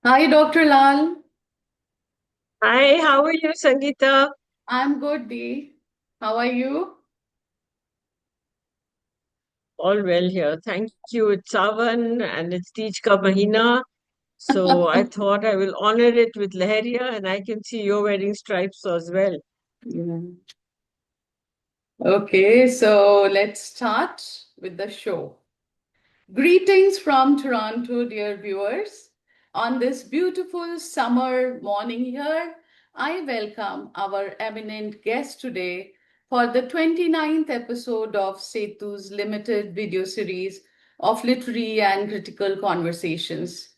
Hi, Dr. Lal. Hi, how are you, Sangeeta? I'm good, Dee. How are you? All well here. Thank you. It's Savan and it's Teej Ka Mahina. So I thought I will honor it with Leheria, and I can see you're wearing stripes as well. Yeah. Okay, so let's start with the show. Greetings from Toronto, dear viewers. On this beautiful summer morning here, I welcome our eminent guest today for the 29th episode of Setu's limited video series of literary and critical conversations.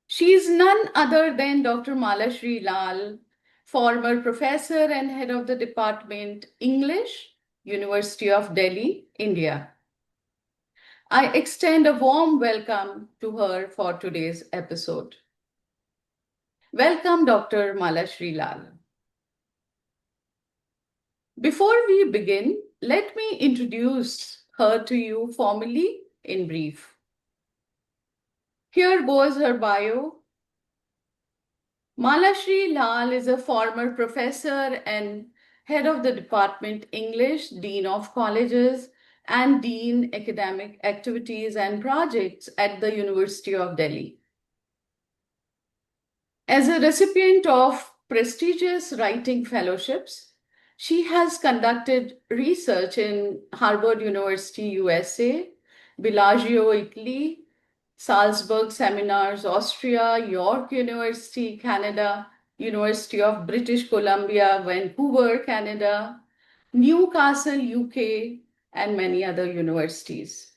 She is none other than Dr. Malashri Lal, former professor and head of the Department English, University of Delhi, India. I extend a warm welcome to her for today's episode. Welcome, Dr. Malashri Lal. Before we begin, let me introduce her to you formally in brief. Here goes her bio. Malashri Lal is a former professor and head of the Department English, Dean of Colleges, and Dean Academic Activities and Projects at the University of Delhi. As a recipient of prestigious writing fellowships, she has conducted research in Harvard University, USA, Bellagio, Italy, Salzburg Seminars, Austria, York University, Canada, University of British Columbia, Vancouver, Canada, Newcastle, UK, and many other universities.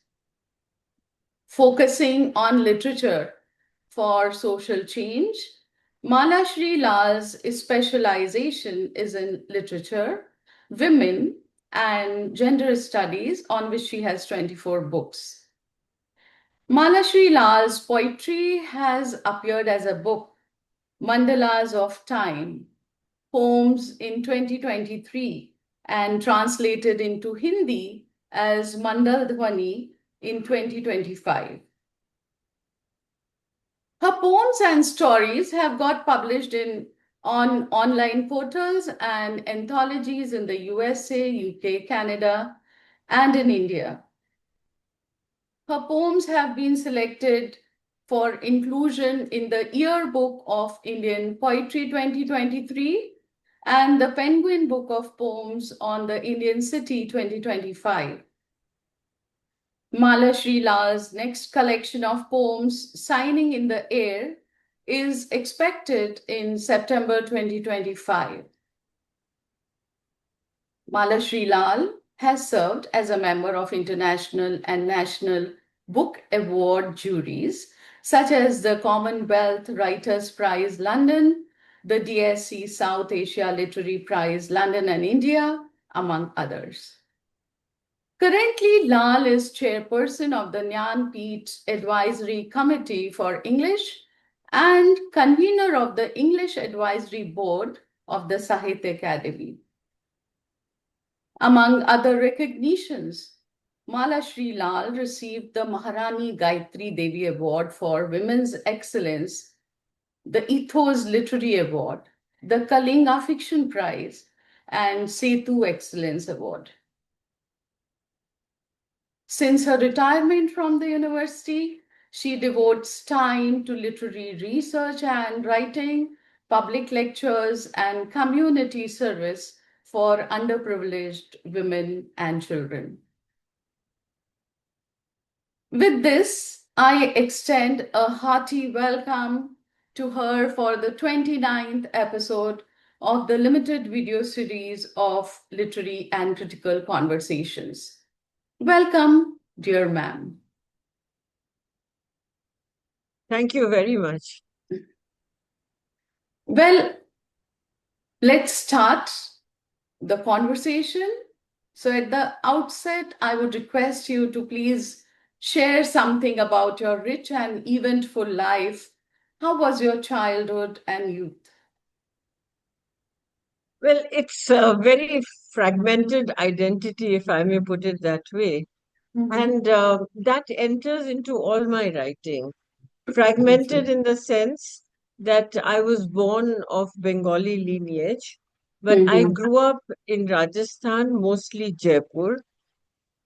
Focusing on literature for social change, Malashri Lal's specialization is in literature, women, and gender studies, on which she has 24 books. Malashri Lal's poetry has appeared as a book, Mandalas of Time, Poems in 2023, and translated into Hindi as Mandal Dhwani in 2025. Her poems and stories have got published on online portals and anthologies in the USA, UK, Canada, and in India. Her poems have been selected for inclusion in the Yearbook of Indian Poetry 2023 and the Penguin Book of Poems on the Indian City 2025. Malashri Lal's next collection of poems, Signing in the Air, is expected in September 2025. Malashri Lal has served as a member of international and national book award juries, such as the Commonwealth Writers' Prize London, the DSC South Asia Literary Prize London and India, among others. Currently, Lal is chairperson of the Jnanpith Advisory Committee for English and convener of the English Advisory Board of the Sahitya Academy. Among other recognitions, Malashri Lal received the Maharani Gayatri Devi Award for Women's Excellence, the Ethos Literary Award, the Kalinga Fiction Prize, and Setu Excellence Award. Since her retirement from the university, she devotes time to literary research and writing, public lectures, and community service for underprivileged women and children. With this, I extend a hearty welcome to her for the 29th episode of the limited video series of literary and critical conversations. Welcome, dear ma'am. Thank you very much. Well, let's start the conversation. So, at the outset, I would request you to please share something about your rich and eventful life. How was your childhood and youth? Well, it's a very fragmented identity, if I may put it that way. Mhm. And that enters into all my writing. Fragmented in the sense that I was born of Bengali lineage, but I Mhm. grew up in Rajasthan, mostly Jaipur.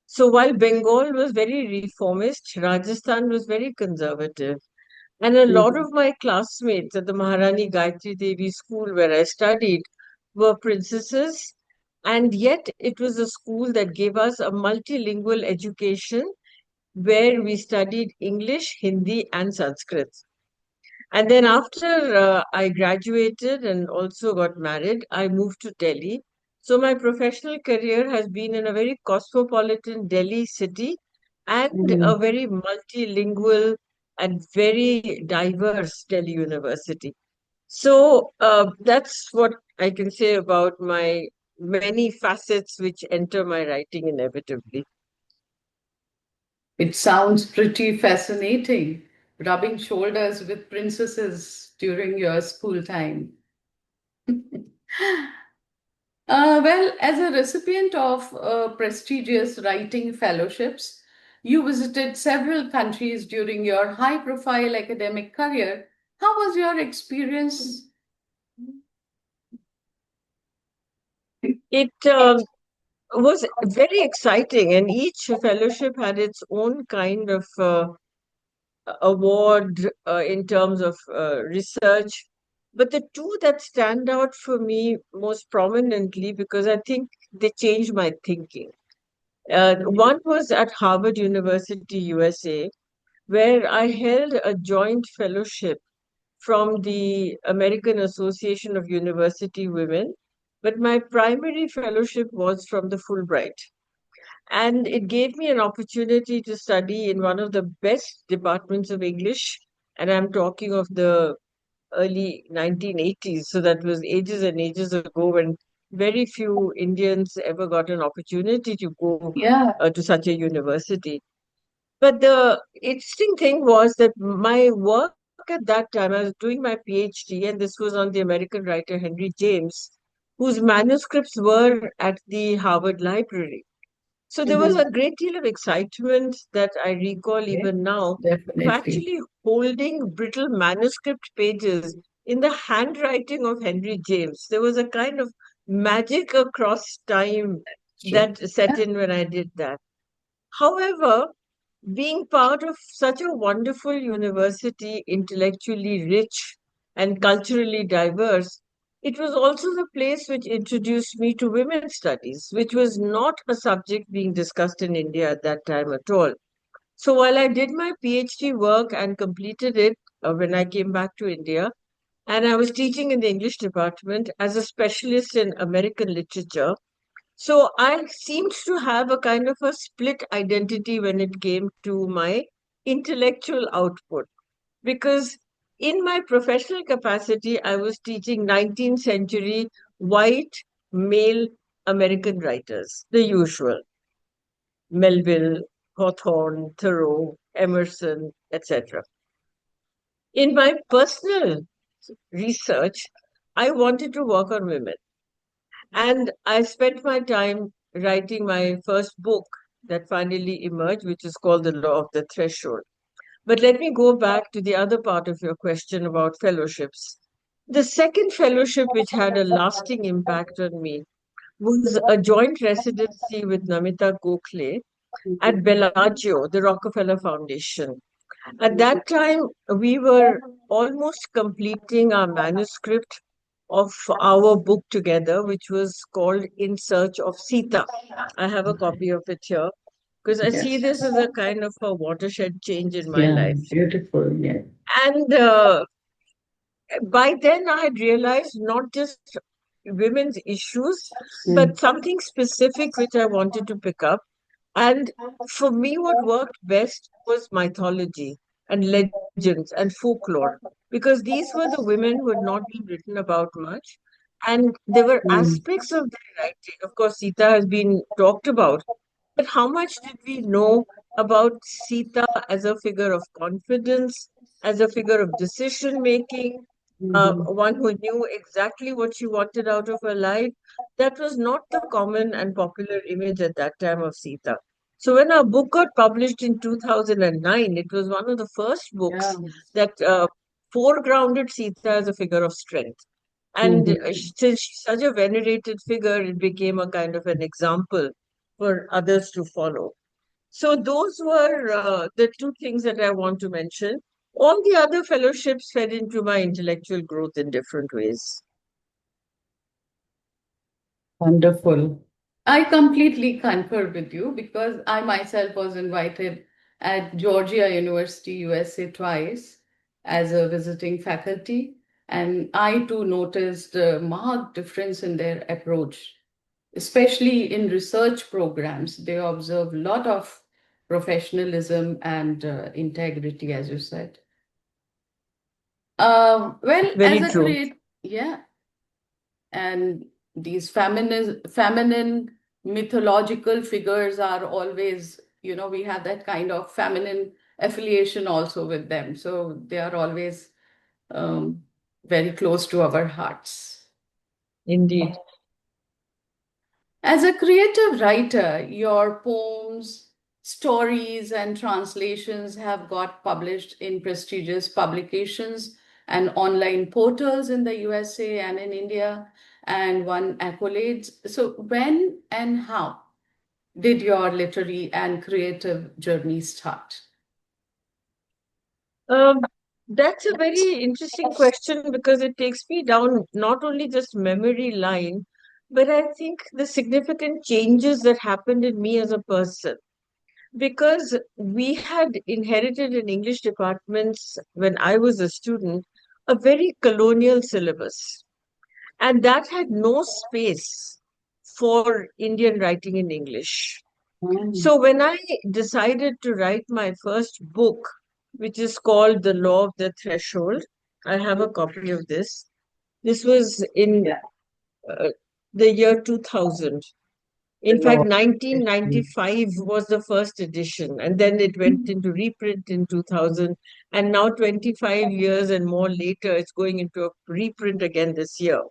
So while Bengal was very reformist, Rajasthan was very conservative. And a lot Mhm. of my classmates at the Maharani Gayatri Devi school where I studied were princesses. And yet it was a school that gave us a multilingual education where we studied English, Hindi, and Sanskrit. And then after I graduated and also got married, I moved to Delhi. So my professional career has been in a very cosmopolitan Delhi city and a Mhm. very multilingual and very diverse Delhi university. So that's what I can say about my many facets which enter my writing inevitably. It sounds pretty fascinating, rubbing shoulders with princesses during your school time. Well, as a recipient of prestigious writing fellowships, you visited several countries during your high profile academic career. How was your experience? It was very exciting, and each fellowship had its own kind of award in terms of research. But the two that stand out for me most prominently, because I think they changed my thinking. One was at Harvard University, USA, where I held a joint fellowship from the American Association of University Women, but my primary fellowship was from the Fulbright. And it gave me an opportunity to study in one of the best departments of English. And I'm talking of the early 1980s. So that was ages and ages ago when very few Indians ever got an opportunity to go Yeah. to such a university. But the interesting thing was that my work at that time, I was doing my PhD, and this was on the American writer Henry James, whose manuscripts were at the Harvard Library. So there was Mhm. a great deal of excitement that I recall Yes, even now of definitely. actually holding brittle manuscript pages in the handwriting of Henry James. There was a kind of magic across time True. that set Yeah. in when I did that. However, being part of such a wonderful university, intellectually rich and culturally diverse, it was also the place which introduced me to women's studies, which was not a subject being discussed in India at that time at all. So while I did my PhD work and completed it when I came back to India, and I was teaching in the English department as a specialist in American literature, so I seemed to have a kind of a split identity when it came to my intellectual output. Because in my professional capacity, I was teaching 19th century white male American writers, the usual Melville, Hawthorne, Thoreau, Emerson, etc. In my personal research, I wanted to work on women. And I spent my time writing my first book that finally emerged, which is called The Law of the Threshold. But let me go back to the other part of your question about fellowships. The second fellowship, which had a lasting impact on me, was a joint residency with Namita Gokhale at Bellagio, the Rockefeller Foundation. At that time, we were almost completing our manuscript of our book together, which was called In Search of Sita. I have a copy of it here because I see Yes. this as a kind of a watershed change in my Yeah, life. beautiful. Yeah. And by then, I had realized not just women's issues, but Mm. something specific which I wanted to pick up. And for me, what worked best was mythology and legends and folklore, because these were the women who had not been written about much. And there were Mm. aspects of their writing. Of course, Sita has been talked about, but how much did we know about Sita as a figure of confidence, as a figure of decision making, Mhm. one who knew exactly what she wanted out of her life? That was not the common and popular image at that time of Sita. So when our book got published in 2009, it was one of the first Yeah. books that foregrounded Sita as a figure of strength. And Mhm. since she's such a venerated figure, it became a kind of an example for others to follow. So those were the two things that I want to mention. All the other fellowships fed into my intellectual growth in different ways. Wonderful. I completely concur with you because I myself was invited at Georgia University, USA twice as a visiting faculty, and I too noticed a marked difference in their approach, especially in research programs. They observe a lot of professionalism and integrity, as you said. Well, as Very a true. create, yeah, and these feminine mythological figures are always, we have that kind of feminine affiliation also with them, so they are always um, very close to our hearts. Indeed. As a creative writer, your poems, stories, and translations have got published in prestigious publications and online portals in the USA and in India and won accolades. So, when and how did your literary and creative journey start? Um, that's a very interesting question because it takes me down not only just memory line, but I think the significant changes that happened in me as a person. Because we had inherited in English departments when I was a student a very colonial syllabus, and that had no space for Indian writing in English. Mm, So when I decided to write my first book, which is called The Law of the Threshold, I have a copy of this. This was in uh, the year 2000. the In fact, law. 1995 was the first edition, and then it went into reprint in 2000. And now, 25 years and more later, it's going into a reprint again this year.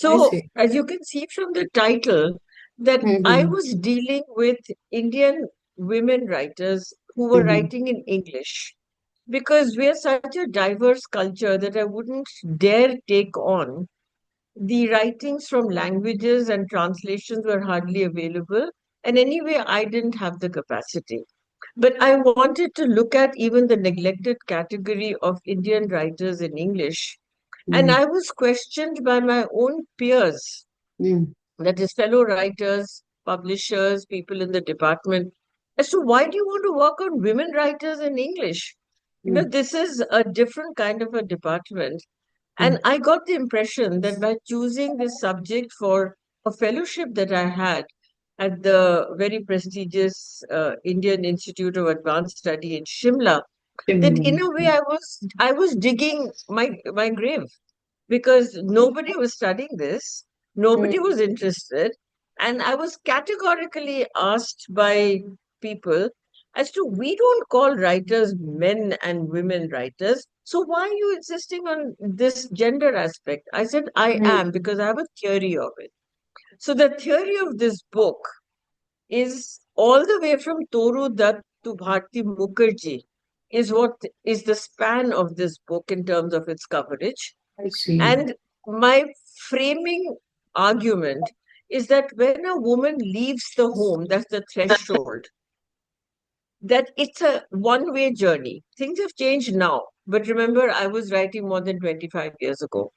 I So, see. as you can see from the title, that I Mhm, was dealing with Indian women writers who were mhm, writing in English because we are such a diverse culture that I wouldn't dare take on the writings from languages and translations were hardly available. And anyway, I didn't have the capacity. But I wanted to look at even the neglected category of Indian writers in English. And mhm, I was questioned by my own peers, mhm, that is, fellow writers, publishers, people in the department, as to why do you want to work on women writers in English? mhm, This is a different kind of a department. And mhm, I got the impression that by choosing this subject for a fellowship that I had at the very prestigious Indian Institute of Advanced Study in Shimla, that in a way mhm, I was digging my grave because nobody was studying this, nobody mhm, was interested, and I was categorically asked by people as to we don't call writers men and women writers. So why are you insisting on this gender aspect? I said I mhm. am because I have a theory of it. So the theory of this book is all the way from Toru Dutt to Bharti Mukherjee is what is the span of this book in terms of its coverage. I see. And my framing argument is that when a woman leaves the home, that's the threshold, that it's a one-way journey. Things have changed now. But remember, I was writing more than 25 years ago.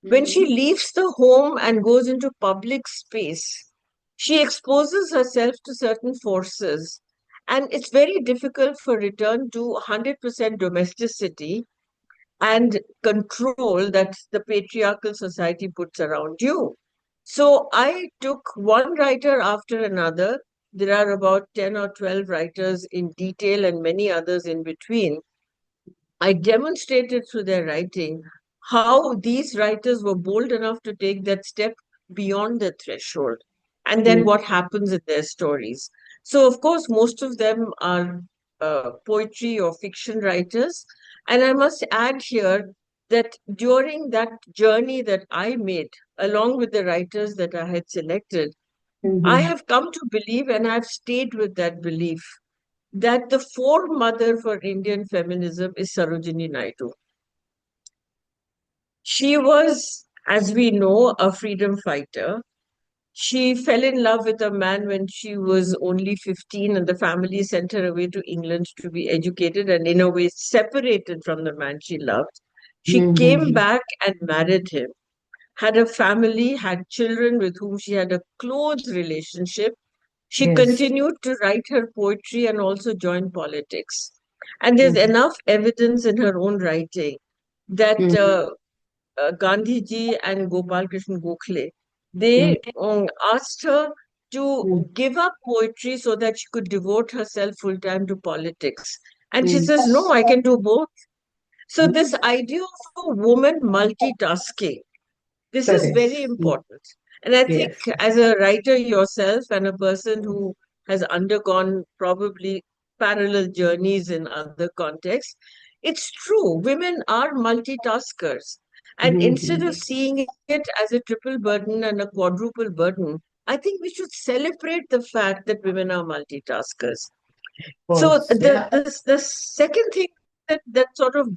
When she Mhm, leaves the home and goes into public space, she exposes herself to certain forces. And it's very difficult for return to 100% domesticity and control that the patriarchal society puts around you. So I took one writer after another. There are about 10 or 12 writers in detail and many others in between. I demonstrated through their writing how these writers were bold enough to take that step beyond the threshold, and then mhm, what happens in their stories. So, of course, most of them are poetry or fiction writers. And I must add here that during that journey that I made, along with the writers that I had selected, I Mhm. have come to believe, and I've stayed with that belief, that the foremother for Indian feminism is Sarojini Naidu. She was, as we know, a freedom fighter. She fell in love with a man when she was only 15, and the family sent her away to England to be educated and, in a way, separated from the man she loved. She came Mhm. back and married him, had a family, had children with whom she had a close relationship. She Yes. continued to write her poetry and also join politics. And there's Mhm. enough evidence in her own writing that Mhm. Gandhiji and Gopal Krishna Gokhale, they asked her to Mhm. give up poetry so that she could devote herself full time to politics. And she Mhm. says, no, I can do both. So this Mhm. idea of a woman multitasking, this is Correct. very Mm. important. And I think Yes. as a writer yourself and a person who has undergone probably parallel journeys in other contexts, it's true. Women are multitaskers. And instead of Mhm. seeing it as a triple burden and a quadruple burden, I think we should celebrate the fact that women are multitaskers. Of So course. Yeah. the second thing that sort of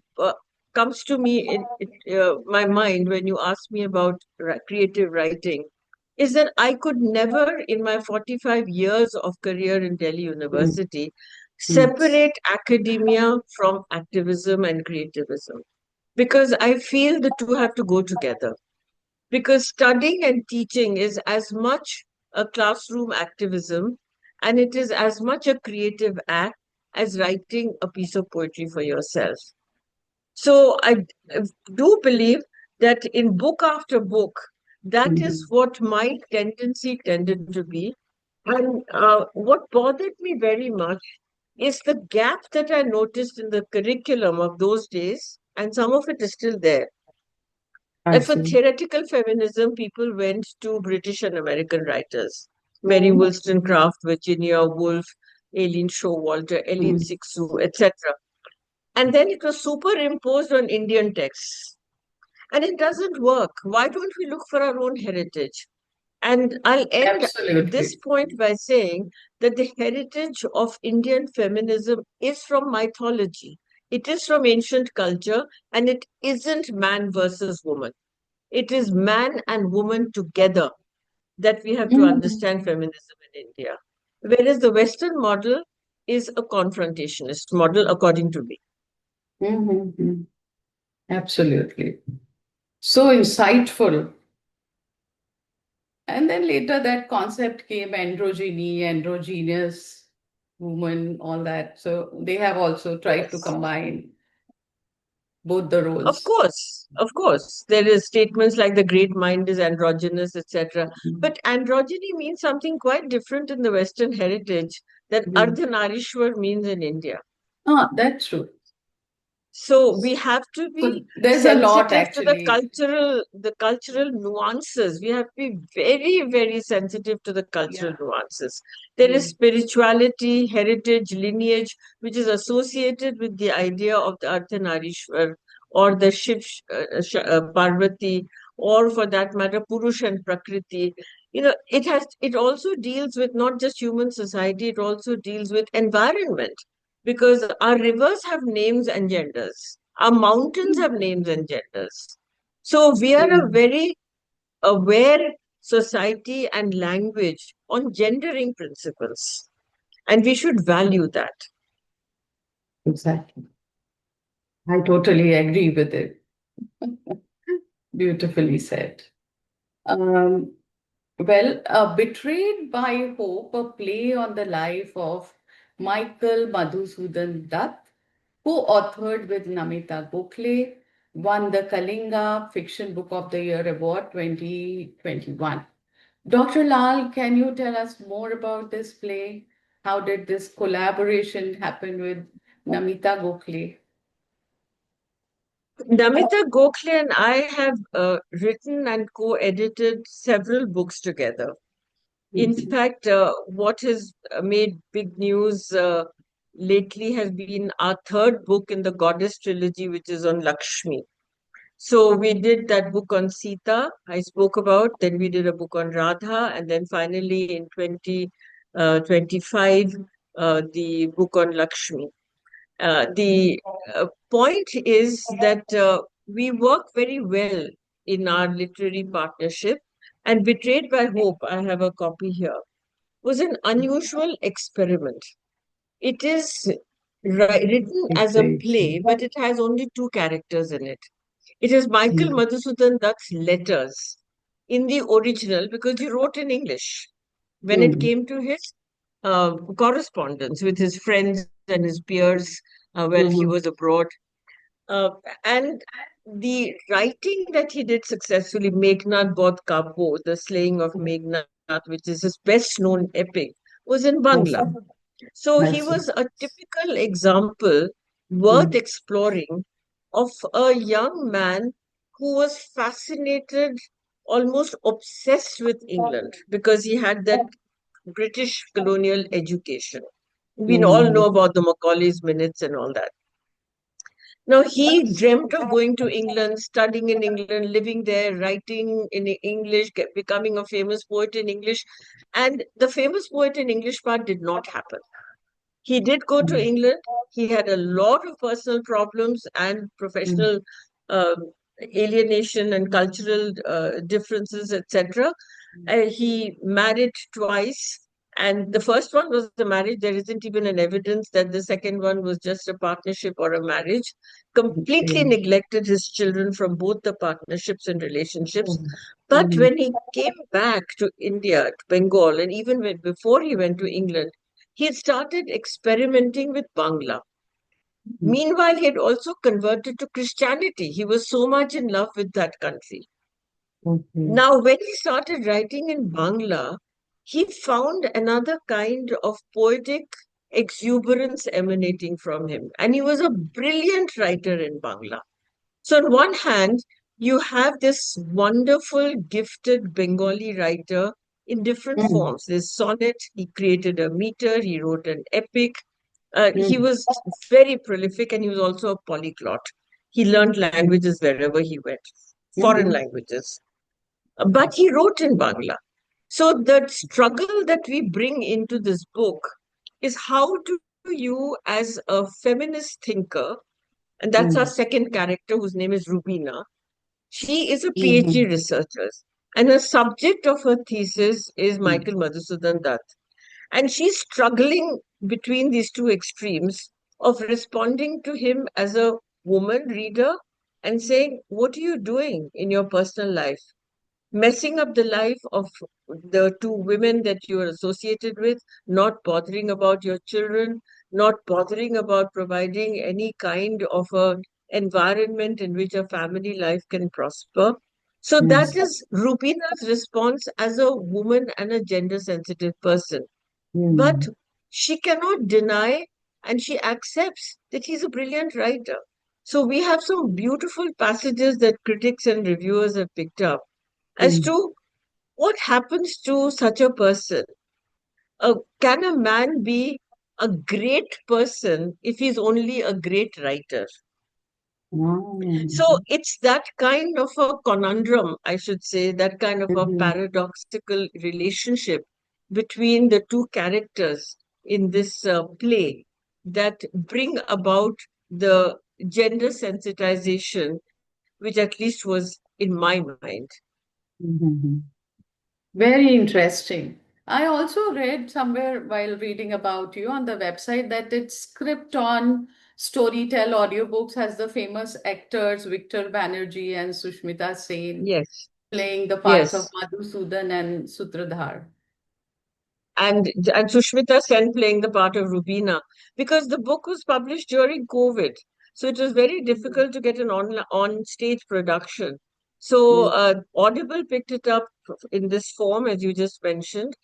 comes to me in my mind when you ask me about creative writing is that I could never, in my 45 years of career in Delhi Mm. University, Mm. separate academia from activism and creativism because I feel the two have to go together. Because studying and teaching is as much a classroom activism and it is as much a creative act as writing a piece of poetry for yourself. So I do believe that in book after book, that is Mhm. what my tendency tended to be. And what bothered me very much is the gap that I noticed in the curriculum of those days, and some of it is still there. I And for see. theoretical feminism, people went to British and American writers, Mary Mhm. Wollstonecraft, Virginia Woolf, Aileen Showalter, Eileen Mhm. Sixu, etc. And then it was superimposed on Indian texts. And it doesn't work. Why don't we look for our own heritage? And I'll end this Absolutely. point by saying that the heritage of Indian feminism is from mythology. It is from ancient culture, and it isn't man versus woman. It is man and woman together that we have to Mhm. understand feminism in India. Whereas the Western model is a confrontationist model, according to me. Mhm. Absolutely. So insightful. And then later that concept came androgyny, androgynous woman, all that. So they have also tried to Yes. combine both the roles. Of course. There is statements like the great mind is androgynous, etc. Mhm. But androgyny means something quite different in the Western heritage that Mhm. Ardhanarishwar means in India. Ah, that's true. So we have to be So there's a lot sensitive to actually. the cultural nuances. We have to be very, very sensitive to the cultural Yeah. nuances. There is Mm. spirituality, heritage, lineage, which is associated with the idea of the Ardhanarishwar or the Parvati, or for that matter, Purush and Prakriti. It also deals with not just human society, it also deals with environment because our rivers have names and genders. Our mountains have names and genders. So we are a Mm. very aware society and language on gendering principles, and we should value that. Exactly. I totally agree with it. Beautifully said. Um, Betrayed by Hope, a play on the life of Michael Madhusudan Dutt, co-authored with Namita Gokhale, won the Kalinga Fiction Book of the Year Award 2021. Dr. Lal, can you tell us more about this play? How did this collaboration happen with Namita Gokhale? Namita Gokhale and I have written and co-edited several books together. In Mhm. fact, what has made big news lately has been our third book in the Goddess trilogy, which is on Lakshmi. So we did that book on Sita, I spoke about, then we did a book on Radha, and then finally in 2025, the book on Lakshmi. The point is that we work very well in our literary partnership, and Betrayed by Hope, I have a copy here, was an unusual experiment. It is written as a play, Inspiration. but it has only two characters in it. It is Michael Mm. Madhusudan Dutt's letters in the original because he wrote in English. When it Mm. came to his correspondence with his friends and his peers while he was Mhm. abroad, uh, and the writing that he did successfully, Meghnad Bodh Kapo, The Slaying of Meghnad, which is his best known epic, was in Bangla. Okay. So I he see. was a typical example worth Mm. exploring of a young man who was fascinated, almost obsessed with England because he had that British colonial education. We all Mhm. know about the Macaulay's Minutes and all that. Now, he dreamt of going to England, studying in England, living there, writing in English, becoming a famous poet in English. And the famous poet in English part did not happen. He did go to Mm. England. He had a lot of personal problems and Mm. professional alienation and cultural differences, etc. He married twice, and the first one was a marriage. There isn't even an evidence that the second one was just a partnership or a marriage. Completely Okay. neglected his children from both the partnerships and relationships. Mm. But Mhm. when he came back to India, to Bengal, and even before he went to England, he had started experimenting with Bangla. Mhm. Meanwhile, he had also converted to Christianity. He was so much in love with that country. Okay. Now, when he started writing in Bangla, he found another kind of poetic exuberance emanating from him. And he was a brilliant writer in Bangla. So, on one hand, you have this wonderful, gifted Bengali writer in different Mm. forms. There's sonnet, he created a meter, he wrote an epic. He Mm. was very prolific and he was also a polyglot. He learned languages wherever he went, foreign Mhm. languages. But he wrote in Bangla. So the struggle that we bring into this book is how do you, as a feminist thinker, and that's our Mm. second character whose name is Rubina. She is a PhD Mhm. researcher, and the subject of her thesis is Mm. Michael Madhusudan Dutt. And she's struggling between these two extremes of responding to him as a woman reader and saying, what are you doing in your personal life? Messing up the life of the two women that you are associated with, not bothering about your children, not bothering about providing any kind of a environment in which a family life can prosper. So that Mm. is Rupina's response as a woman and a gender sensitive person. But Mm. she cannot deny and she accepts that he's a brilliant writer. So we have some beautiful passages that critics and reviewers have picked up as Mm. to what happens to such a person. Can a man be a great person if he's only a great writer? So Mm. it's that kind of a conundrum, I should say, that kind of a Mhm. paradoxical relationship between the two characters in this play that bring about the gender sensitization, which at least was in my mind. Mhm. Very interesting. I also read somewhere while reading about you on the website that its script on Storytel audiobooks has the famous actors Victor Banerjee and Sushmita Sen Yes, playing the parts of yes. Madhusudan and Sutradhar. And Sushmita Sen playing the part of Rubina, because the book was published during COVID, so it was very Mhm. difficult to get an on stage production. So Mm. Audible picked it up in this form, as you just mentioned,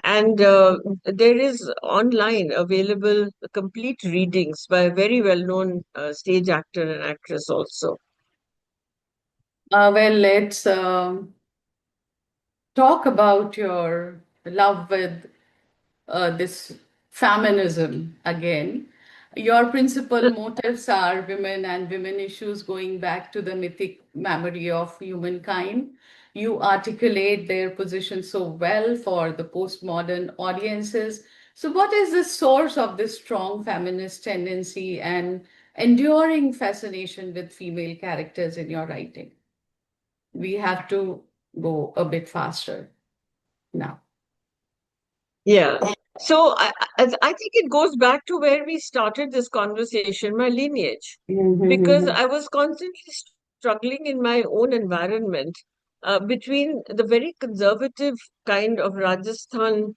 and there is online available complete readings by a very well-known stage actor and actress also. Well, let's talk about your love with this feminism again. Your principal motives are women and women issues going back to the mythic memory of humankind. You articulate their position so well for the postmodern audiences. So, what is the source of this strong feminist tendency and enduring fascination with female characters in your writing? We have to go a bit faster now. Yeah. So I think it goes back to where we started this conversation, my lineage, because Mhm. I was constantly struggling in my own environment between the very conservative kind of Rajasthan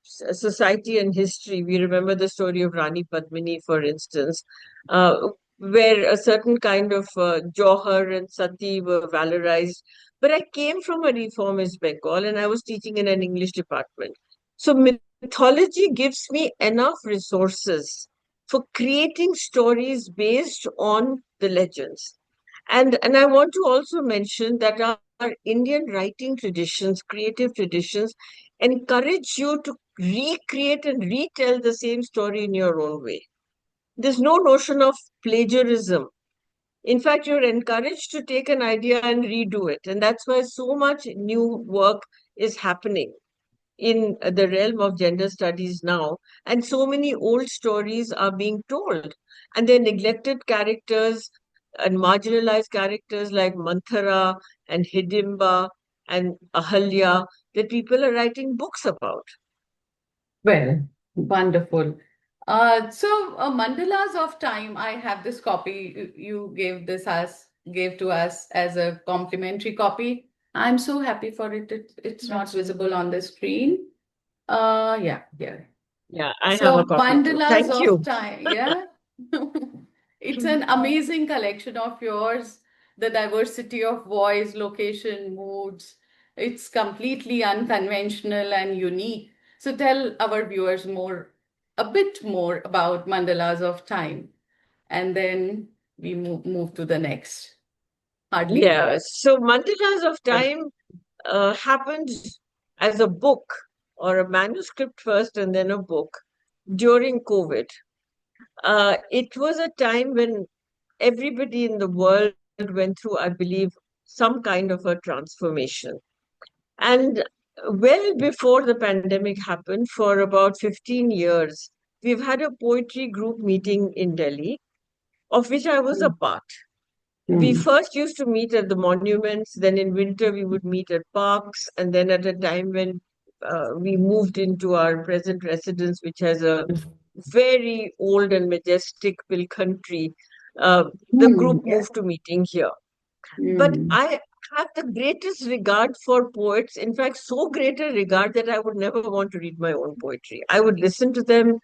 society and history. We remember the story of Rani Padmini, for instance, uh, where a certain kind of Johar and Sati were valorized. But I came from a reformist Bengal and I was teaching in an English department. So mythology gives me enough resources for creating stories based on the legends. And I want to also mention that our Indian writing traditions, creative traditions, encourage you to recreate and retell the same story in your own way. There's no notion of plagiarism. In fact, you're encouraged to take an idea and redo it. And that's why so much new work is happening in the realm of gender studies now, and so many old stories are being told, and they're neglected characters and marginalized characters like Manthara and Hidimba and Ahalya that people are writing books about. Well, wonderful. Mandalas of Time, I have this copy. You gave this us gave to us as a complimentary copy. I'm so happy for it. It's not visible on the screen. Yeah, yeah. Yeah, I have a So copy too. Mandalas Thank of you. Time, yeah. It's an amazing collection of yours. The diversity of voice, location, moods. It's completely unconventional and unique. So tell our viewers a bit more about Mandalas of Time, and then we move to the next. Hardly? Yeah, so Mandalas of Time happened as a book or a manuscript first and then a book during COVID. It was a time when everybody in the world went through, I believe, some kind of a transformation. And well before the pandemic happened, for about 15 years, we've had a poetry group meeting in Delhi, of which I was a part. We Mm, first used to meet at the monuments, then in winter we would meet at parks, and then at a time when we moved into our present residence, which has a very old and majestic hill country, the group mm, yeah. moved to meeting here. But Mm, I have the greatest regard for poets, in fact, so great a regard that I would never want to read my own poetry. I would listen to them,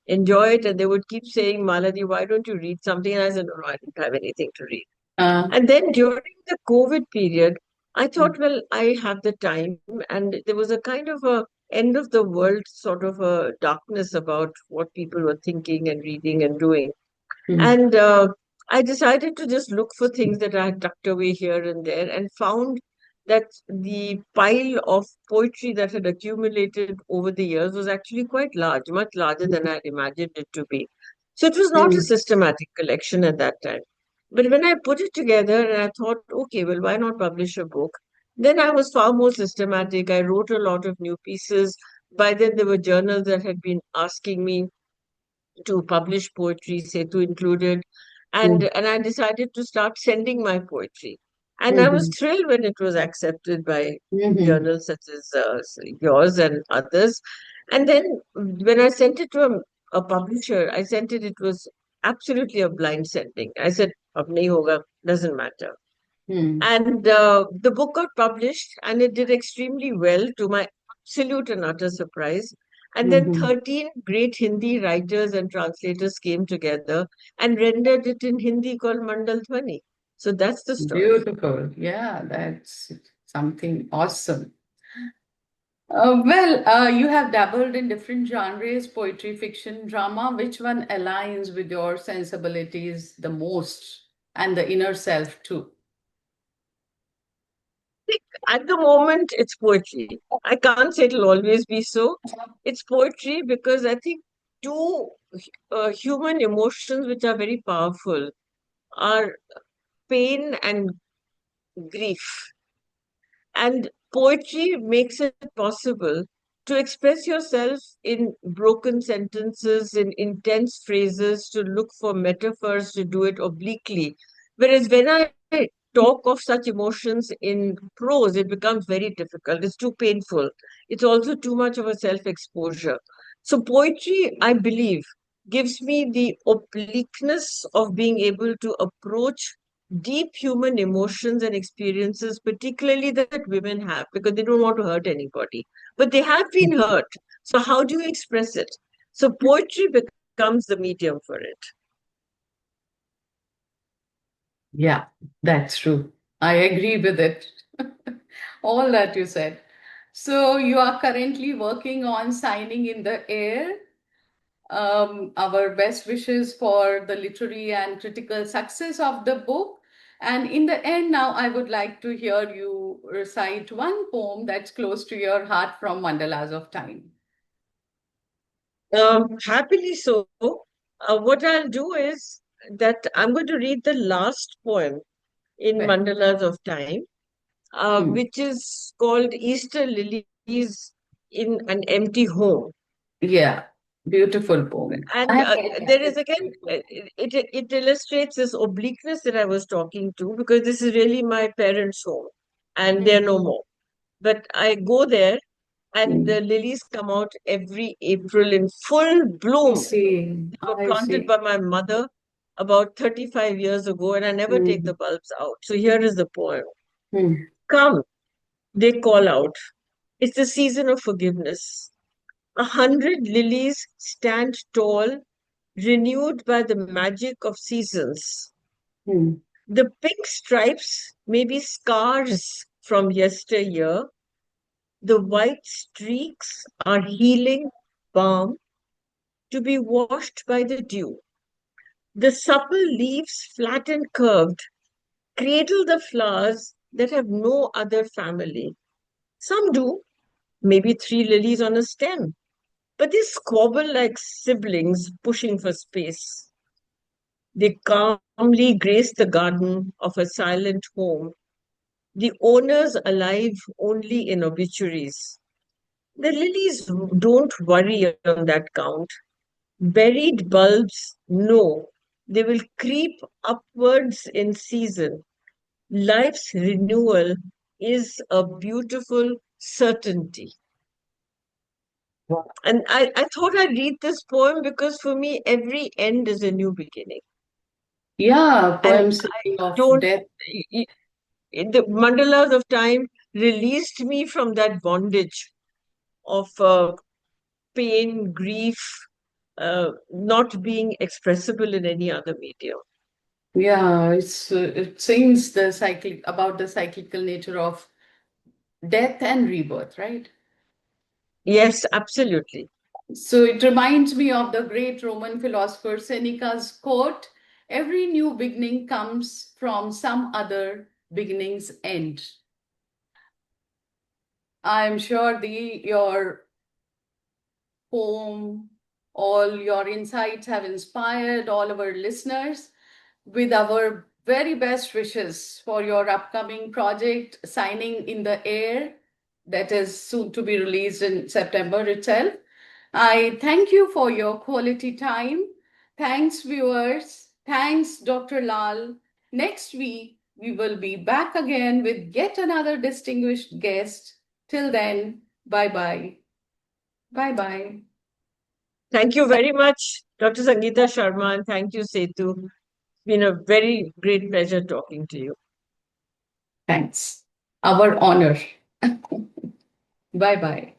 enjoy it, and they would keep saying, Maladi, why don't you read something? And I said, no, no, I don't have anything to read. uh, And then during the COVID period, I thought, well, I have the time, and there was a kind of a end of the world sort of a darkness about what people were thinking and reading and doing. mm, And I decided to just look for things that I had tucked away here and there and found that the pile of poetry that had accumulated over the years was actually quite large, much larger than I had imagined it to be. So it was not a mm, systematic collection at that time. But when I put it together and I thought, okay, well, why not publish a book? Then I was far more systematic. I wrote a lot of new pieces. By then, there were journals that had been asking me to publish poetry, Setu included, mm, and I decided to start sending my poetry. And I was mhm, thrilled when it was accepted by mhm, journals such as yours and others. And then when I sent it to a publisher, I sent it, it was absolutely a blind sending. I said, "Ab nahi hoga, doesn't matter." mm, And the book got published and it did extremely well to my absolute and utter surprise. And then mhm. 13 great Hindi writers and translators came together and rendered it in Hindi called Mandal Dhwani. So that's the story. Beautiful. Yeah, that's something awesome. You have dabbled in different genres, poetry, fiction, drama. Which one aligns with your sensibilities the most and the inner self too? At the moment, it's poetry. I can't say it'll always be so. It's poetry because I think two. human emotions which are very powerful are pain and grief. And poetry makes it possible to express yourself in broken sentences, in intense phrases, to look for metaphors, to do it obliquely. Whereas when I talk of such emotions in prose, it becomes very difficult. It's too painful. It's also too much of a self exposure. So, poetry, I believe, gives me the obliqueness of being able to approach deep human emotions and experiences, particularly that women have, because they don't want to hurt anybody. But they have been hurt. So, how do you express it? So, poetry becomes the medium for it. Yeah, that's true. I agree with it. All that you said. So you are currently working on signing in the air. Our best wishes for the literary and critical success of the book. And in the end, now I would like to hear you recite one poem that's close to your heart from Mandalas of Time. Happily so. What I'll do is that I'm going to read the last poem in Well, Mandalas of Time, hmm. which is called Easter Lilies in an Empty Home. Yeah, beautiful poem. And I read that. there is It's again, beautiful. it illustrates this obliqueness that I was talking to, because this is really my parents' home and they're Hmm, no more. But I go there and hmm. the lilies come out every April in full I bloom. see. They were I planted see. by my mother about 35 years ago, and I never take Hmm, the bulbs out. So here is the poem. hmm, Come, they call out. It's the season of forgiveness. 100 lilies stand tall, renewed by the magic of seasons. hmm, The pink stripes may be scars from yesteryear. The white streaks are healing balm to be washed by the dew. The supple leaves, flat and curved, cradle the flowers that have no other family. Some do, maybe 3 lilies on a stem, but they squabble like siblings pushing for space. They calmly grace the garden of a silent home, the owners alive only in obituaries. The lilies don't worry on that count. Buried bulbs know they will creep upwards in season. Life's renewal is a beautiful certainty. wow. And I thought I'd read this poem because for me, every end is a new beginning. Yeah, And poem I speaking of don't, death. the mandalas of time released me from that bondage of pain, grief, not being expressible in any other medium. Yeah, it sings the cycle about the cyclical nature of death and rebirth, right? Yes, absolutely. So it reminds me of the great Roman philosopher Seneca's quote, every new beginning comes from some other beginning's end. I'm sure your poem, all your insights have inspired all our listeners with our very best wishes for your upcoming project, Signing in the Air, that is soon to be released in September itself. I thank you for your quality time. Thanks, viewers. Thanks, Dr. Lal. Next week, we will be back again with yet another distinguished guest. Till then, bye bye. Bye bye. Thank you very much, Dr. Sangeeta Sharma, and thank you, Setu. It's been a very great pleasure talking to you. Thanks. Our honor. Bye bye.